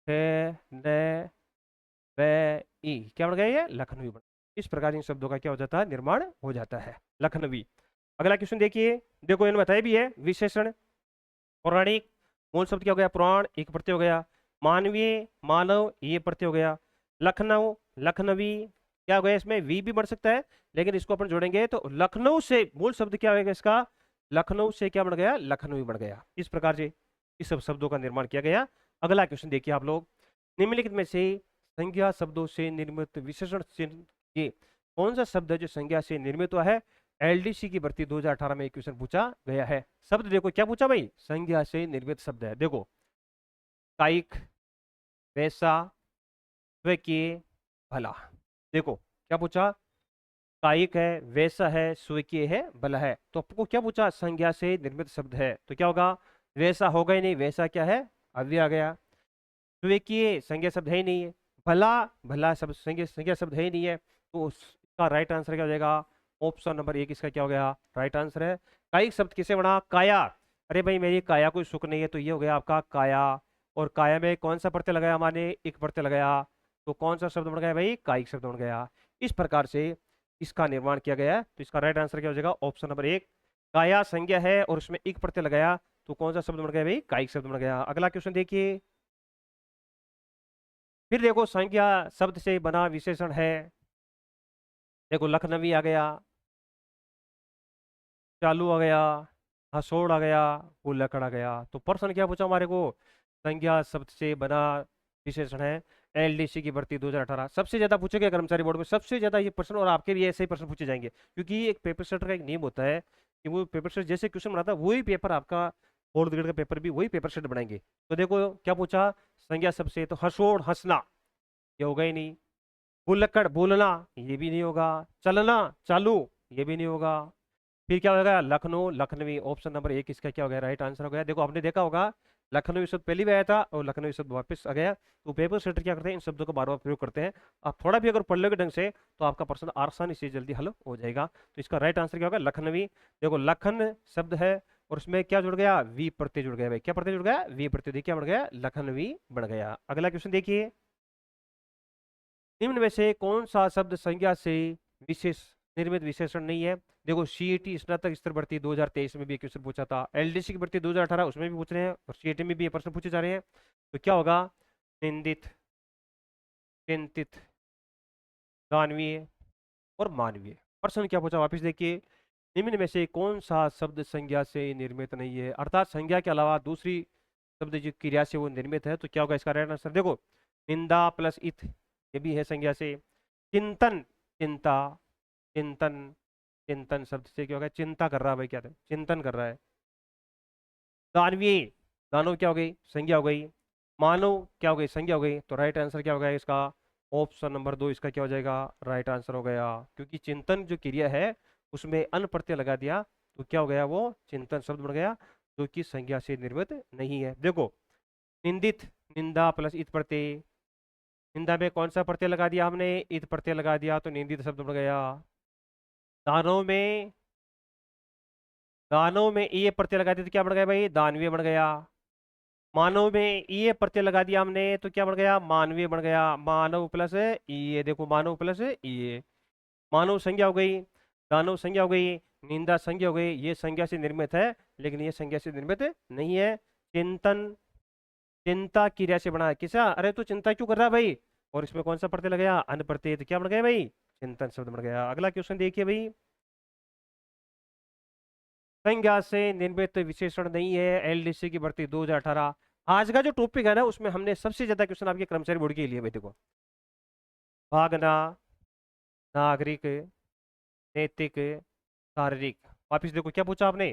है, ने, वे, ई। क्या बन गया? ये लखनवी बन। इस प्रकार इन शब्दों का क्या हो जाता है? निर्माण हो जाता है, लखनवी। अगला क्वेश्चन देखिए। देखो इन्होंने बताया भी है, विशेषण, पौराणिक, मूल शब्द क्या हो गया? पुराण, एक प्रत्यय हो गया। मानवीय, मानव, ये प्रत्यय हो गया। लखनऊ, लखनवी, क्या हो गया? इसमें वी भी बढ़ सकता है, लेकिन इसको अपन जोड़ेंगे तो लखनऊ से मूल शब्द क्या होगा इसका? लखनऊ से क्या बन गया? लखनवी बन गया। इस प्रकार से इस सब शब्दों का निर्माण किया गया। अगला क्वेश्चन देखिए आप लोग। निम्नलिखित में से संज्ञा शब्दों से निर्मित विशेषण चिन्ह ये कौन सा शब्द है जो संज्ञा से निर्मित हुआ है? एलडीसी की भर्ती 2018 में एक क्वेश्चन पूछा गया है। शब्द देखो क्या पूछा भाई? संज्ञा से निर्मित शब्द है। देखो, कायिक, वैसा, स्वकीय, भला। देखो क्या पूछा? कायिक है, वैसा है, स्वकीय है, भला है। तो आपको क्या पूछा? संज्ञा से निर्मित शब्द है, तो क्या होगा? वैसा होगा ही नहीं, वैसा क्या है? अव्यय आ गया। स्वकीय संज्ञा शब्द है ही नहीं है। भला, भला शब्द संज्ञा संज्ञा शब्द है ही नहीं है, तो उसका राइट आंसर क्या हो जाएगा? ऑप्शन नंबर एक इसका क्या हो गया? राइट आंसर है। कायिक शब्द किसे बना? काया। अरे भाई मेरी काया कोई सुख नहीं है, तो ये हो गया आपका काया। और काया में कौन सा प्रत्यय लगाया हमारे? एक प्रत्यय लगाया, तो कौन सा शब्द बन गया भाई? कायिक शब्द बन गया। इस प्रकार से इसका निर्माण किया गया है, तो इसका राइट आंसर क्या हो जाएगा? ऑप्शन नंबर एक। काया संज्ञा है और उसमें एक प्रत्यय लगाया, तो कौन सा शब्द बन गया भाई? कायिक शब्द बन गया। अगला क्वेश्चन देखिए। फिर देखो, संज्ञा शब्द से बना विशेषण है। देखो, लखनवी आ गया, चालू आ गया, हसोड़ आ गया, कुल्लड़ आ गया। तो प्रश्न क्या पूछा हमारे को? संज्ञा शब्द से बना विशेषण है। एलडीसी की भर्ती 2018 सबसे ज्यादा पूछे गए कर्मचारी बोर्ड में, सबसे ज्यादा ये प्रश्न, और आपके भी ऐसे ही प्रश्न पूछे जाएंगे, क्योंकि एक पेपर सेटर का एक नियम होता है कि वो पेपर सेट जैसे क्वेश्चन बनाता है वही पेपर आपका फोर्थ ग्रेड का पेपर भी वही पेपर सेट बनाएंगे। तो देखो क्या पूछा? संज्ञा शब्द से, तो हसोड़, हंसना, ये होगा ही नहीं। भुलक्कड़, बोलना, ये भी नहीं होगा। चलना, चालू, ये भी नहीं होगा। फिर क्या होगा? लखनऊ, लखनवी। ऑप्शन नंबर एक इसका क्या हो गया? राइट आंसर हो गया। देखो आपने देखा होगा, लखनवी शब्द पहली बार आया था और लखनवी शब्द वापस आ गया। तो पेपर सेटर क्या करते हैं? इन शब्दों का बार बार प्रयोग करते हैं। आप थोड़ा भी अगर पढ़ लोगे ढंग से, तो आपका प्रश्न आसानी से जल्दी हल हो जाएगा। तो इसका राइट आंसर क्या होगा? लखनवी। देखो, लखन शब्द है और उसमें क्या जुड़ गया? वी प्रत्यय जुड़ गया भाई। क्या प्रत्यय जुड़ गया? वी प्रत्यय। देखिए क्या बन गया? लखनवी बन गया। अगला क्वेश्चन देखिए। निम्न में से कौन सा शब्द संज्ञा से विशेष निर्मित विशेषण नहीं है? देखो, सीईटी स्नातक स्तर भर्ती 2023 में भी एक क्वेश्चन पूछा था। एलडीसी की भर्ती 2018 उसमें भी पूछ रहे हैं, और सीईटी में भी ये प्रश्न पूछे जा रहे हैं। तो क्या होगा? निंदित, चिंतित, दानवीय और मानवीय। प्रश्न क्या पूछा? वापस देखिए। निम्न में से कौन सा शब्द संज्ञा से निर्मित नहीं है? अर्थात संज्ञा के अलावा दूसरी शब्द जो क्रिया से वो निर्मित है, तो क्या होगा इसका राइट आंसर? देखो, निंदा प्लस इत, ये भी है संज्ञा से। चिंतन, चिंता, चिंतन, चिंतन शब्द से क्या होगा, चिंता कर रहा है भाई, क्या था, चिंतन कर रहा है। दानवीय, दानव क्या हो गई, संज्ञा हो गई। मानव क्या हो गई, संज्ञा हो गई। तो राइट आंसर क्या हो गया इसका, ऑप्शन नंबर 2 इसका क्या हो जाएगा, राइट आंसर हो गया। क्योंकि चिंतन जो क्रिया है उसमें अन प्रत्यय लगा दिया, तो क्या हो गया, वो चिंतन शब्द बन गया, जो कि संज्ञा से निर्मित नहीं है। देखो, निंदित, निंदा प्लस इत प्रत्यय, निंदा में कौन सा प्रत्यय लगा दिया हमने, इत प्रत्यय लगा दिया, तो निंदित शब्द बन गया। दानव में, दानव में ये प्रत्यय लगा दिया तो क्या बन गया भाई, दानवीय बन गया। मानव में ये प्रत्यय लगा दिया हमने तो क्या बन गया, मानवीय बन गया। मानव प्लस ये, देखो मानव प्लस ये, मानव संज्ञा हो गई, दानव संज्ञा हो गई, निंदा संज्ञा हो गई। ये संज्ञा से निर्मित है, लेकिन ये संज्ञा से निर्मित नहीं है। चिंतन, चिंता क्रिया से बना है, किसा, अरे तू चिंता क्यों कर रहा है भाई, और इसमें कौन सा प्रत्यय लगाया, अन प्रत्यय, तो क्या बन गया भाई, चिंतन शब्द बन गया। अगला क्वेश्चन देखिए भाई, संज्ञा से निर्मित विशेषण नहीं है, एलडीसी की भर्ती 2018। आज का जो टॉपिक है ना, उसमें हमने सबसे ज्यादा क्वेश्चन आपके कर्मचारी बोर्ड के लिए भाई, देखो, भागना, नागरिक, नैतिक, शारीरिक। वापिस देखो क्या पूछा आपने,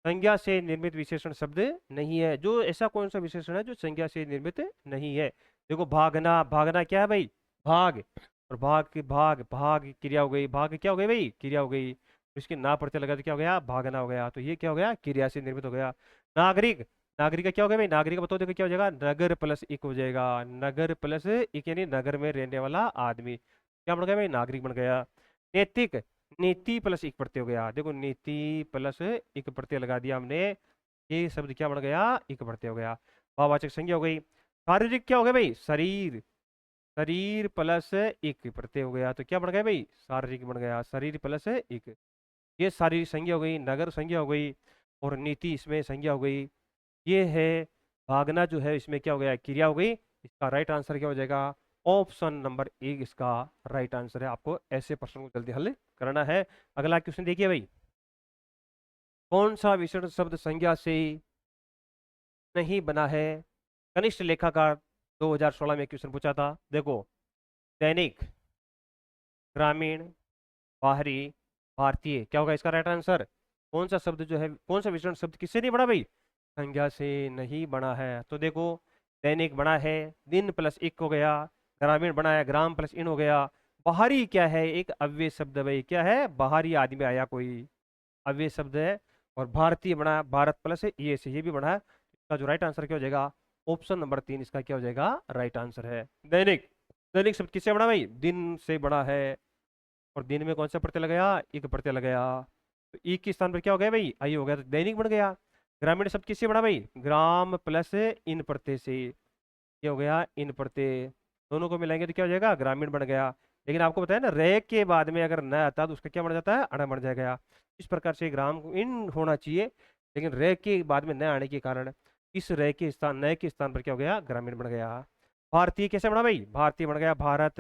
संज्ञा से निर्मित विशेषण शब्द नहीं है। जो ऐसा कौन सा विशेषण है जो संज्ञा से निर्मित नहीं है, देखो भागना, भागना क्या है भाई, भाग, और भाग की, भाग, भाग क्रिया हो गई, भाग क्या हो गई भाई, क्रिया हो गई। इसके ना प्रत्यय लगा तो क्या हो गया, भागना हो गया, तो ये क्या हो गया, क्रिया से निर्मित हो गया। नागरिक, नागरिक का क्या हो गया भाई, नागरिक बताओ, देखो क्या हो जाएगा, नगर प्लस इक हो जाएगा, नगर प्लस इक यानी नगर में रहने वाला आदमी, क्या बन गया भाई, नागरिक बन गया। नैतिक, नीति प्लस एक प्रत्यय हो गया, देखो नीति प्लस एक प्रत्यय लगा दिया हमने, ये शब्द क्या बन गया, एक प्रत्यय हो गया। भाववाचक संज्ञा हो गई। शारीरिक क्या हो गया भाई, शरीर, शरीर प्लस एक प्रत्यय हो गया, तो क्या बन गया भाई, शारीरिक बन गया, शरीर प्लस एक। ये शारीरिक संज्ञा हो गई, नगर संज्ञा हो गई, और नीति इसमें संज्ञा हो गई। ये है भागना, जो है इसमें क्या हो गया, क्रिया हो गई। इसका राइट आंसर क्या हो जाएगा, ऑप्शन नंबर 1 इसका राइट आंसर है। आपको ऐसे प्रश्न को जल्दी हल करना है। अगला क्वेश्चन देखिए भाई, कौन सा विशेषण शब्द संज्ञा से नहीं बना है, कनिष्ठ लेखाकार 2016 में क्वेश्चन पूछा था। देखो, दैनिक, ग्रामीण, बाहरी, भारतीय, क्या होगा इसका राइट आंसर। कौन सा शब्द जो है, कौन सा विशेषण शब्द किससे नहीं बना भाई, संज्ञा से नहीं बना है। तो देखो, दैनिक बना है, दिन प्लस एक हो गया, ग्रामीण बना है, ग्राम प्लस इन हो गया। बाहरी क्या है, एक अव्यय शब्द है भाई, क्या है, बाहरी आदमी आया कोई, अव्यय शब्द है। और भारतीय बना है, भारत प्लस ये से, ये भी बना है। इसका जो राइट आंसर क्या हो जाएगा, ऑप्शन नंबर 3 इसका क्या हो जाएगा, राइट आंसर है। दैनिक, दैनिक शब्द किससे बना भाई, दिन से बना है, और दिन में कौन सा प्रत्यय लगाया, एक प्रत्यय लगाया, तो ई के स्थान पर क्या हो गया भाई, आई हो गया, तो दैनिक बन गया। ग्रामीण शब्द किससे बना भाई, ग्राम प्लस इन प्रत्यय से, ये हो गया इन प्रत्यय, दोनों को मिलाएंगे तो क्या हो जाएगा, ग्रामीण बन गया। लेकिन आपको बताया ना, रे के बाद में अगर न आता तो उसका क्या बन जाता है, अड़ा बन जाएगा। इस प्रकार से ग्राम इन होना चाहिए, लेकिन रे के बाद में न आने के कारण इस रे के स्थान, नए के स्थान पर क्या हो गया, ग्रामीण बन गया। भारतीय कैसे बना भाई, भारतीय बन गया भारत,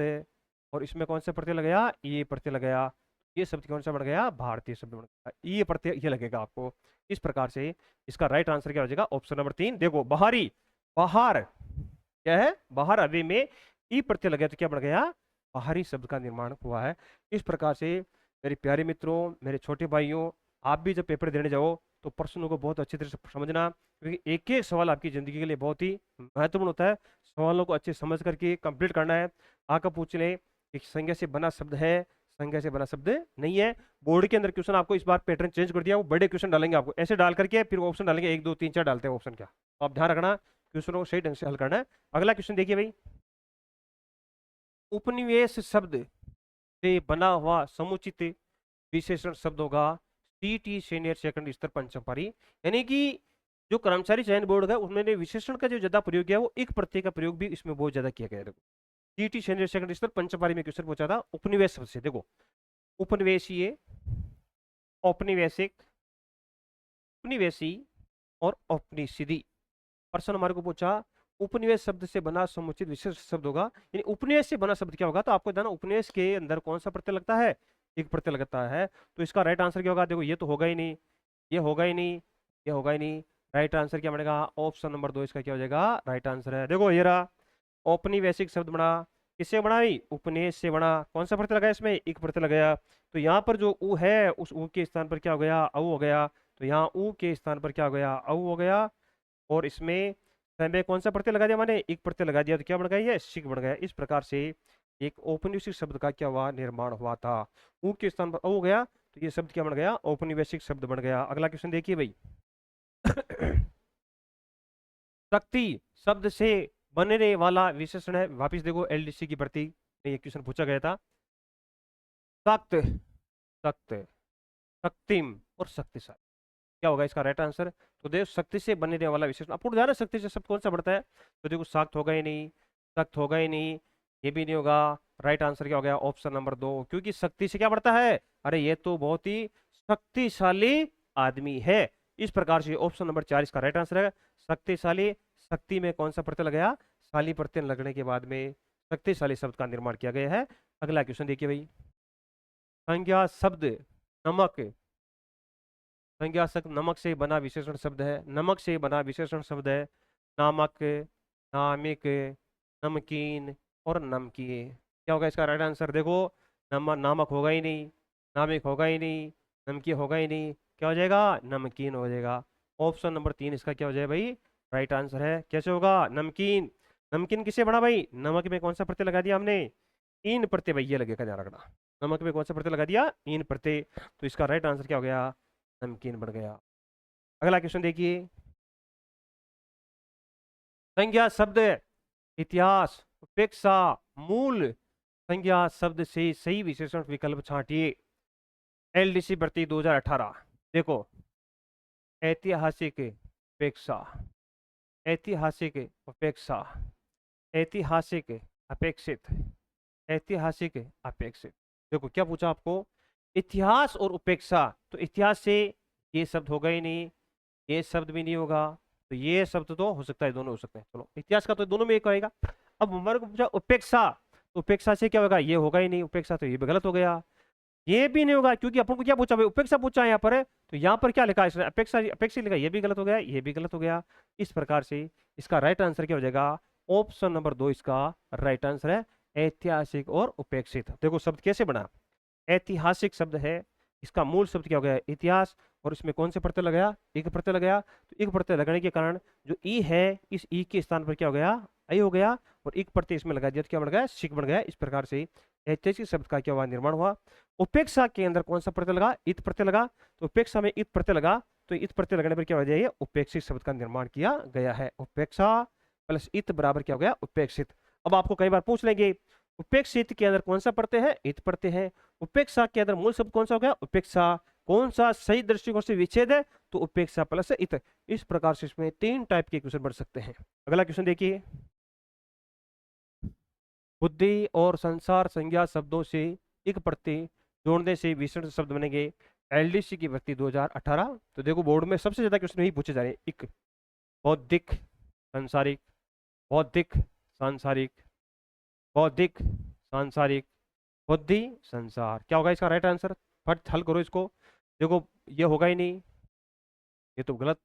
और इसमें कौन सा प्रत्यय लगाया, ये प्रत्यय लगाया, ये शब्द कौन सा बन गया, भारतीय शब्द बन गया, ये प्रत्यय ये लगेगा आपको। इस प्रकार से इसका राइट आंसर क्या हो जाएगा, ऑप्शन नंबर 3। देखो, बाहरी, बाहर क्या है, बाहर अभी में ई प्रत्यय लगे तो क्या बन गया, बाहरी शब्द का निर्माण हुआ है। इस प्रकार से मेरे प्यारे मित्रों, मेरे छोटे भाइयों, आप भी जब पेपर देने जाओ तो प्रश्नों को बहुत अच्छी तरह से समझना, क्योंकि एक एक सवाल आपकी जिंदगी के लिए बहुत ही महत्वपूर्ण होता है। सवालों को अच्छे समझ करके कंप्लीट करना है। आकर पूछ लें कि संज्ञा से बना शब्द है, संज्ञा से बना शब्द नहीं है। बोर्ड के अंदर क्वेश्चन आपको इस बार पैटर्न चेंज कर दिया, वो बड़े क्वेश्चन डालेंगे आपको, ऐसे डाल करके फिर ऑप्शन डालेंगे, 1 2 3 4 डालते हैं ऑप्शन, क्या तो आप ध्यान रखना, क्वेश्चनों को सही ढंग से हल करना है। अगला क्वेश्चन देखिए भाई, उपनिवेश शब्द से बना हुआ समुचित विशेषण शब्द होगा सीटी सीनियर सेकंडरी स्तर पंचम पारी। यानी कि जो कर्मचारी चयन बोर्ड है उसमें विशेषण का जो ज्यादा प्रयोग किया, वो एक प्रत्यय का प्रयोग भी इसमें बहुत ज्यादा किया गया है। देखो, सीटी सीनियर सेकंडरी स्तर पंचम पारी में क्वेश्चन पूछा था उपनिवेश शब्द से। देखो, उपनिवेशीय, औपनिवेशिक, उपनिवेशी और औपनिषिधि। प्रश्न हमारे को पूछा, उपनिवेश शब्द से बना समुचित विशेष शब्द होगा, यानी उपनिवेश से बना शब्द क्या होगा, तो आपको जानना उपनिवेश के अंदर कौन सा प्रत्यय लगता है, एक प्रत्यय लगता है। तो इसका राइट आंसर क्या होगा, देखो ये तो होगा ही नहीं, ये होगा ही नहीं, ये होगा ही नहीं। राइट आंसर क्या बनेगा, ऑप्शन नंबर 2 इसका क्या हो जाएगा, राइट आंसर है। देखो ये रहा, औपनिवेशिक शब्द बना, किससे बना भाई, उपनिवेश से बना। कौन सा प्रत्यय लगाया इसमें, इक प्रत्यय लगाया। तो यहाँ पर जो ऊ है उस ऊ के स्थान पर क्या हो गया, औ हो गया। तो यहाँ ऊ के स्थान पर क्या हो गया, औ हो गया। और इसमें में कौन सा प्रत्यय लगा दिया, मैंने एक प्रत्यय लगा दिया, तो क्या बन गया, ये शिक बन गया। इस प्रकार से एक औपनिवेशिक शब्द का क्या हुआ, निर्माण हुआ था। ऊ के स्थान पर औ हो गया, तो ये शब्द क्या बन गया, औपनिवेशिक शब्द बन गया। अगला क्वेश्चन देखिए भाई। शक्ति शब्द से बनने वाला विशेषण है, वापिस देखो एलडीसी की भर्ती में ये क्वेश्चन पूछा गया था। सक्त, सक्त, शक्तिम और शक्तिशाली, क्या होगा इसका राइट आंसर। तो देखो शक्ति से बनने वाला विशेषण, आपको जाना शक्ति से शब्द कौन सा बढ़ता है, तो देखो सख्त होगा ही नहीं, सख्त होगा ही नहीं, ये भी नहीं होगा। राइट आंसर क्या हो गया, ऑप्शन नंबर 2, क्योंकि शक्ति से क्या बढ़ता है, अरे ये तो बहुत ही शक्तिशाली आदमी है। इस प्रकार से ऑप्शन नंबर 4 इसका राइट आंसर है, शक्तिशाली। शक्ति में कौन सा प्रत्यय लगाया, शाली प्रत्यय लगने के बाद में शक्तिशाली शब्द का निर्माण किया गया है। अगला क्वेश्चन देखिए भाई। संज्ञा शब्द नमक, संज्ञा शब्द नमक से बना विशेषण शब्द है, नमक से बना विशेषण शब्द है। नामक, नामिक, नमकीन और नमकीन, क्या होगा इसका राइट आंसर। देखो नामक होगा ही नहीं, नामिक होगा ही नहीं, नमकीन होगा ही नहीं, क्या हो जाएगा, नमकीन हो जाएगा। ऑप्शन नंबर 3 इसका क्या हो जाए भाई, राइट आंसर है। कैसे होगा, नमकीन। नमकीन किससे बना भाई, नमक में कौन सा प्रत्यय लगा दिया हमने, इन प्रत्यय, भैया लगेगा ध्यान रखना। नमक में कौन सा प्रत्यय लगा दिया, इन प्रत्यय। तो इसका राइट आंसर क्या हो गया, नमकीन बन गया। अगला क्वेश्चन देखिए। संज्ञा शब्द इतिहास उपेक्षा मूल, संज्ञा शब्द से सही विशेषण विकल्प छांटिए। एलडीसी भर्ती 2018, देखो ऐतिहासिक उपेक्षा, ऐतिहासिक उपेक्षा, ऐतिहासिक अपेक्षित, ऐतिहासिक अपेक्षित। देखो क्या पूछा आपको, इतिहास और उपेक्षा। तो इतिहास से ये शब्द होगा ही नहीं, ये शब्द भी नहीं होगा, तो ये शब्द तो हो सकता है, दोनों हो सकते हैं। चलो इतिहास का तो दोनों में एक आएगा। अब हमारे को पूछा उपेक्षा, तो उपेक्षा से क्या होगा, ये होगा ही नहीं उपेक्षा, तो ये भी गलत हो गया। ये भी नहीं होगा, क्योंकि अपन को क्या पूछा भाई, उपेक्षा पूछा है यहाँ पर है, तो यहाँ पर क्या लिखा है इसने, अपेक्षा, अपेक्षा लिखा, ये भी गलत हो गया, ये भी गलत हो गया। इस प्रकार से इसका राइट आंसर क्या हो जाएगा, ऑप्शन नंबर 2 इसका राइट आंसर है, ऐतिहासिक और उपेक्षित। देखो शब्द कैसे बना, ऐतिहासिक शब्द है, इसका मूल शब्द क्या हो गया, इतिहास, और इसमें कौन से प्रत्यय लगाया, एक प्रत्यय लगाया। तो एक प्रत्यय लगाने के कारण जो ई है, इस ई के स्थान पर क्या हो गया, आई हो गया, और एक प्रत्यय इसमें लगा दिया तो क्या बन गया, शिक बन गया। इस प्रकार से ऐतिहासिक शब्द का क्या हुआ, निर्माण हुआ। उपेक्षा के अंदर कौन सा प्रत्यय लगा, इत प्रत्यय लगा, तो उपेक्षा में इत प्रत्यय लगा, तो इत प्रत्यय लगने पर क्या हो जाएगा, उपेक्षित शब्द का निर्माण किया गया है। उपेक्षा प्लस इत बराबर क्या हो गया, उपेक्षित। अब आपको कई बार पूछ लेंगे, उपेक्षित के अंदर कौन सा प्रत्यय है, इत प्रत्यय है। उपेक्षा के अंदर मूल शब्द कौन सा हो गया, उपेक्षा। कौन सा सही दृष्टिकोण से विच्छेद है, तो उपेक्षा प्लस इत। इस प्रकार से इसमें 3 टाइप के क्वेश्चन बन सकते हैं। अगला क्वेश्चन देखिए। बुद्धि और संसार संज्ञा शब्दों से एक प्रत्यय जोड़ने से विशेषण शब्द बनेंगे। एलडीसी की भर्ती 2018। तो देखो बोर्ड में सबसे ज्यादा क्वेश्चन यही पूछे जा रहे हैं, एक बौद्धिक सांसारिक, बौद्धिक सांसारिक, बौद्धिक सांसारिक, बुद्धि संसार, क्या होगा इसका राइट आंसर, फट हल करो इसको। देखो ये होगा ही नहीं, ये तो गलत,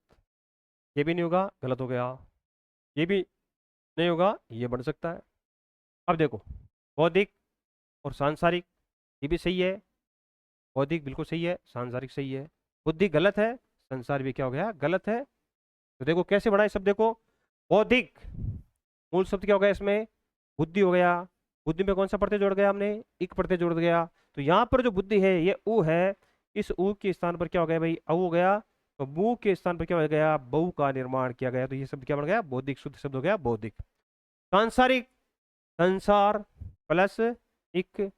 ये भी नहीं होगा, गलत हो गया, ये भी नहीं होगा, ये बन सकता है। अब देखो बौद्धिक और सांसारिक, ये भी सही है, बौद्धिक बिल्कुल सही है, सांसारिक सही है, बुद्धि गलत है, संसार भी क्या हो गया, गलत है। तो देखो कैसे बनाए सब, देखो बौद्धिक मूल शब्द क्या हो गया इसमें, बुद्धि हो गया, बुद्धि में कौन सा प्रत्यय जोड़ गया हमने, एक प्रत्यय जोड़ गया। तो यहाँ पर जो बुद्धि है ये ऊ है, इस ऊ के स्थान पर क्या हो गया भाई, औ हो गया, तो बू के स्थान पर क्या हो गया, बहु का निर्माण किया गया, तो ये शब्द क्या बन गया, बौद्धिक, शुद्ध शब्द हो गया बौद्धिक। सांसारिक, संसार प्लस एक,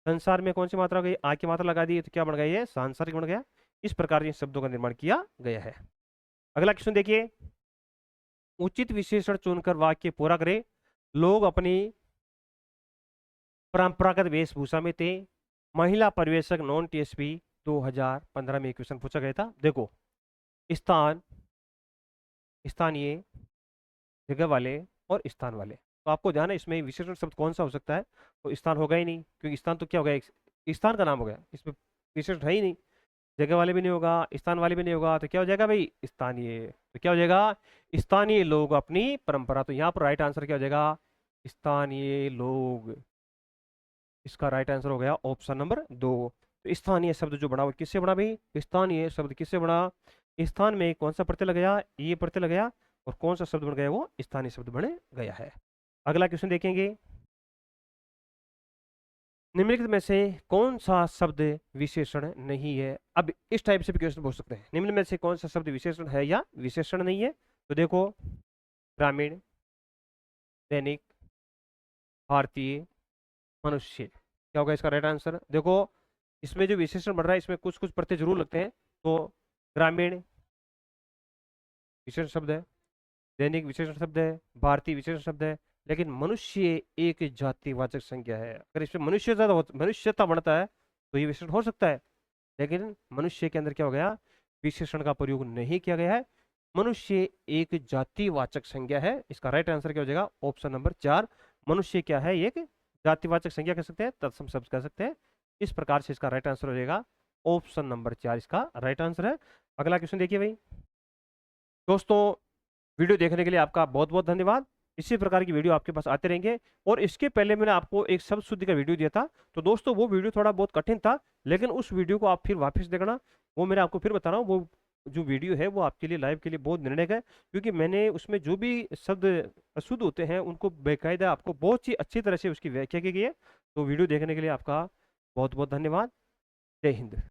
संसार में कौन सी मात्रा हो गई, आ की मात्रा लगा दी, तो क्या बन गया, ये सांसारिक बन गया। इस प्रकार के शब्दों का निर्माण किया गया है। अगला क्वेश्चन देखिए। उचित विशेषण चुनकर वाक्य पूरा करें। लोग अपनी परंपरागत वेशभूषा में थे। महिला परिवेशक नॉन टीएसपी 2015 में क्वेश्चन पूछा गया था। देखो स्थान, स्थानीय, जगह वाले और स्थान वाले, तो आपको ध्यान है इसमें विशेषण शब्द कौन सा हो सकता है, तो स्थान होगा ही नहीं, क्योंकि स्थान तो क्या हो गया, स्थान का नाम हो गया, इसमें विशेषण है ही नहीं। जगह वाले भी नहीं होगा, स्थान वाले भी नहीं होगा, तो क्या हो जाएगा भाई, स्थानीय। तो क्या हो जाएगा, स्थानीय लोग अपनी परंपरा, तो यहाँ पर राइट आंसर क्या हो जाएगा, स्थानीय लोग, इसका राइट आंसर हो गया ऑप्शन नंबर 2। तो स्थानीय शब्द जो बना वो किससे बना भाई? स्थानीय शब्द किससे बना? स्थान में कौन सा प्रत्यय लगाया? ये प्रत्यय लगाया, और कौन सा शब्द बन गया? वो स्थानीय शब्द बन गया है। अगला क्वेश्चन देखेंगे, निम्नलिखित में से कौन सा शब्द विशेषण नहीं है? अब इस टाइप से भी क्वेश्चन पूछ सकते हैं, निम्न में से कौन सा शब्द विशेषण है या विशेषण नहीं है? तो देखो, ग्रामीण, दैनिक, भारतीय, मनुष्य, क्या होगा इसका राइट आंसर? देखो, इसमें जो विशेषण बन रहा है इसमें कुछ कुछ प्रत्यय जरूर लगते हैं। तो ग्रामीण विशेषण शब्द है, दैनिक विशेषण शब्द है, भारतीय विशेषण शब्द है, लेकिन मनुष्य एक जातिवाचक संज्ञा है। अगर इसमें मनुष्यता बनता है तो ये विशेषण हो सकता है, लेकिन मनुष्य के अंदर क्या हो गया? विशेषण का प्रयोग नहीं किया गया है। मनुष्य एक जातिवाचक संज्ञा है। इसका राइट आंसर क्या हो जाएगा? Option number 4। मनुष्य क्या है? एक जातिवाचक संज्ञा कह सकते हैं, तत्सम शब्द कह सकते हैं। इस प्रकार से इसका राइट आंसर हो जाएगा ऑप्शन नंबर 4, इसका राइट आंसर है। अगला क्वेश्चन देखिए भाई दोस्तों, वीडियो देखने के लिए आपका बहुत बहुत धन्यवाद। इसी प्रकार की वीडियो आपके पास आते रहेंगे। और इसके पहले मैंने आपको एक शब्द शुद्धि का वीडियो दिया था, तो दोस्तों वो वीडियो थोड़ा बहुत कठिन था, लेकिन उस वीडियो को आप फिर वापस देखना। वो मैंने आपको फिर बता रहा हूँ, वो जो वीडियो है वो आपके लिए लाइव के लिए बहुत निर्णायक है, क्योंकि मैंने उसमें जो भी शब्द अशुद्ध होते हैं उनको बेकायदा आपको बहुत ही अच्छी तरह से उसकी व्याख्या की गई है। तो वीडियो देखने के लिए आपका बहुत बहुत धन्यवाद। जय हिंद।